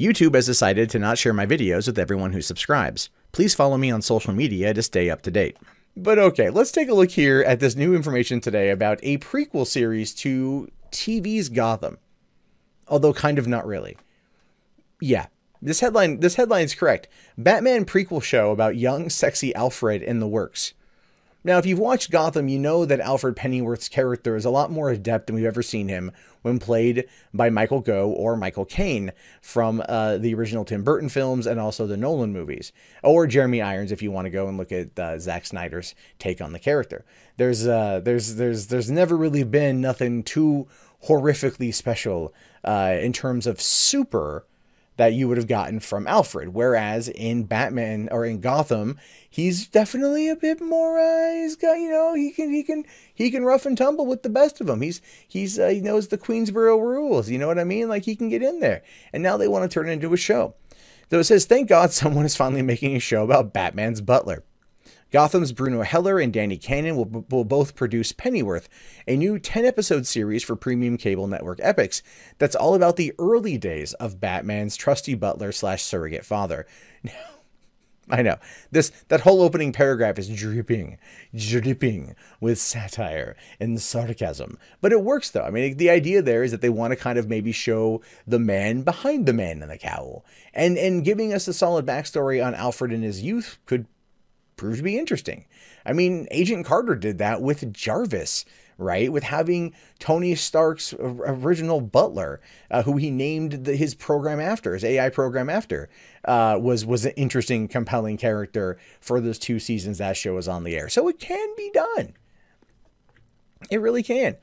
YouTube has decided to not share my videos with everyone who subscribes. Please follow me on social media to stay up to date. But okay, let's take a look here at this new information today about a prequel series to TV's Gotham. Although kind of not really. Yeah, this headline is correct. Batman prequel show about young, sexy Alfred in the works. Now, if you've watched Gotham, you know that Alfred Pennyworth's character is a lot more adept than we've ever seen him when played by Michael Gough or Michael Caine from the original Tim Burton films and also the Nolan movies, or Jeremy Irons if you want to go and look at Zack Snyder's take on the character. There's never really been nothing too horrifically special in terms of super that you would have gotten from Alfred, whereas in Batman or in Gotham, he's definitely a bit more. He's got, you know, he can rough and tumble with the best of them. He knows the Queensboro rules. You know what I mean? Like, he can get in there. And now they want to turn it into a show. So it says, thank God someone is finally making a show about Batman's butler. Gotham's Bruno Heller and Danny Cannon will both produce Pennyworth, a new 10-episode series for premium cable network EPIX that's all about the early days of Batman's trusty butler / surrogate father. Now, I know, that whole opening paragraph is dripping with satire and sarcasm. But it works, though. I mean, the idea there is that they want to kind of maybe show the man behind the man in the cowl. And giving us a solid backstory on Alfred in his youth could prove to be interesting. I mean, Agent Carter did that with Jarvis, right? With having Tony Stark's original butler, who he named his program after, his AI program after, was an interesting, compelling character for those 2 seasons that show was on the air. So it can be done. It really can.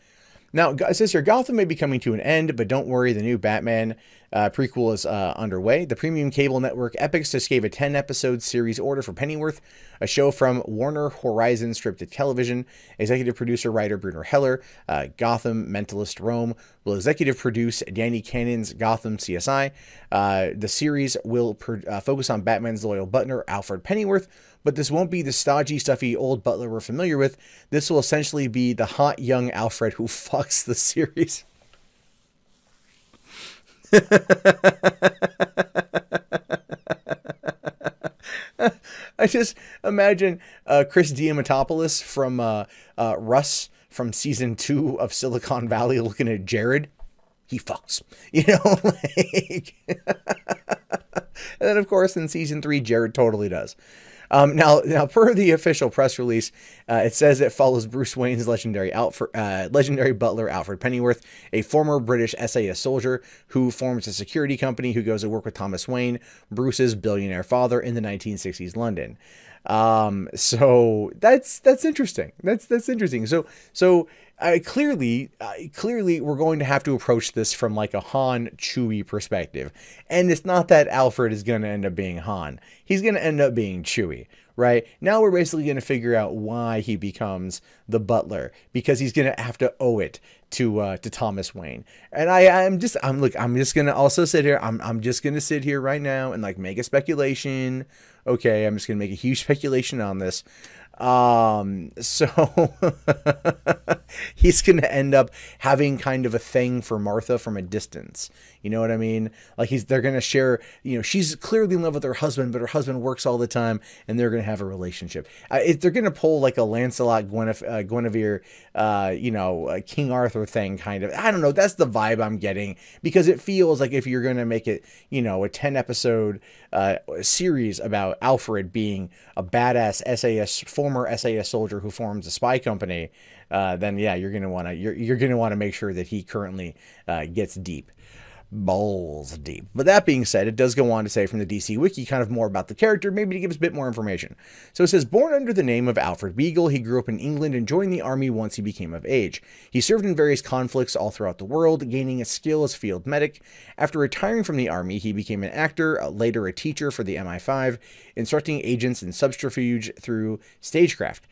Now, it says here, Gotham may be coming to an end, but don't worry, the new Batman prequel is underway. The premium cable network EPIX just gave a 10-episode series order for Pennyworth, a show from Warner Horizon Scripted Television. Executive producer, writer Bruno Heller, Gotham Mentalist Rome, will executive produce Danny Cannon's Gotham CSI. The series will focus on Batman's loyal butler, Alfred Pennyworth, but this won't be the stodgy, stuffy old butler we're familiar with. This will essentially be the hot young Alfred who fucks the series. I just imagine Chris Diamantopoulos from Russ from season 2 of Silicon Valley looking at Jared. He fucks, you know, like, and then of course in season 3, Jared totally does. Now, per the official press release, it says it follows Bruce Wayne's legendary butler, Alfred Pennyworth, a former British SAS soldier who forms a security company who goes to work with Thomas Wayne, Bruce's billionaire father, in the 1960s London. So that's interesting. That's interesting. So clearly we're going to have to approach this from like a Han Chewie perspective. And it's not that Alfred is going to end up being Han. He's going to end up being Chewie, right? Now we're basically going to figure out why he becomes the butler, because he's going to have to owe it to Thomas Wayne. And I'm just going to also sit here. I'm just going to sit here right now and like make a speculation. Okay, I'm just going to make a huge speculation on this. So he's going to end up having kind of a thing for Martha from a distance. You know what I mean? Like they're going to share, you know, she's clearly in love with her husband, but her husband works all the time and they're going to have a relationship. They're going to pull like a Lancelot, Guinevere, King Arthur thing kind of. I don't know. That's the vibe I'm getting, because it feels like if you're going to make it, you know, a 10-episode series about Alfred being a badass former SAS soldier who forms a spy company, then yeah, you're gonna want to make sure that he currently gets deep. Balls deep. But that being said, it does go on to say from the DC Wiki kind of more about the character, maybe to give us a bit more information. So it says, born under the name of Alfred Beagle, he grew up in England and joined the army once he became of age. He served in various conflicts all throughout the world, gaining a skill as field medic. After retiring from the army, he became an actor, later a teacher for the MI5, instructing agents in subterfuge through stagecraft.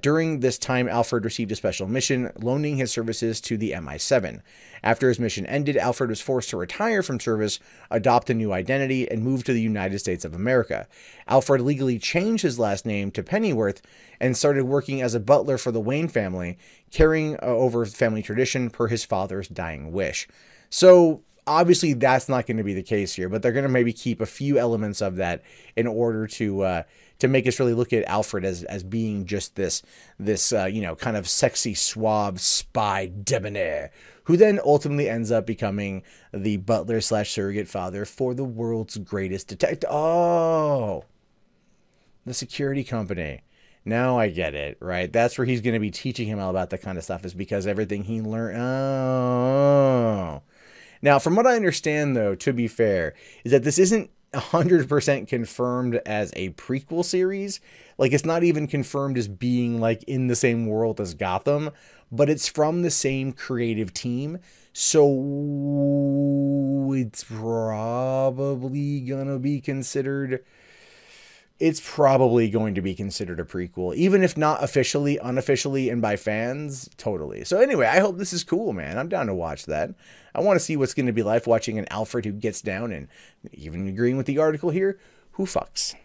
During this time, Alfred received a special mission, loaning his services to the MI7. After his mission ended, Alfred was forced to retire from service, adopt a new identity, and move to the United States of America. Alfred legally changed his last name to Pennyworth and started working as a butler for the Wayne family, carrying over family tradition per his father's dying wish. So Obviously, that's not going to be the case here, but they're going to maybe keep a few elements of that in order to make us really look at Alfred as being just this you know, kind of sexy, suave spy debonair, who then ultimately ends up becoming the butler / surrogate father for the world's greatest detective. Oh, the security company. Now I get it, right? That's where he's going to be teaching him all about that kind of stuff, is because everything he learned. Oh. Now, from what I understand, though, to be fair, is that this isn't 100% confirmed as a prequel series. Like, it's not even confirmed as being, like, in the same world as Gotham, but it's from the same creative team. So it's probably gonna be considered... It's probably going to be considered a prequel, even if not officially, unofficially, and by fans, totally. So anyway, I hope this is cool, man. I'm down to watch that. I want to see what's going to be like watching an Alfred who gets down, and even agreeing with the article here, who fucks.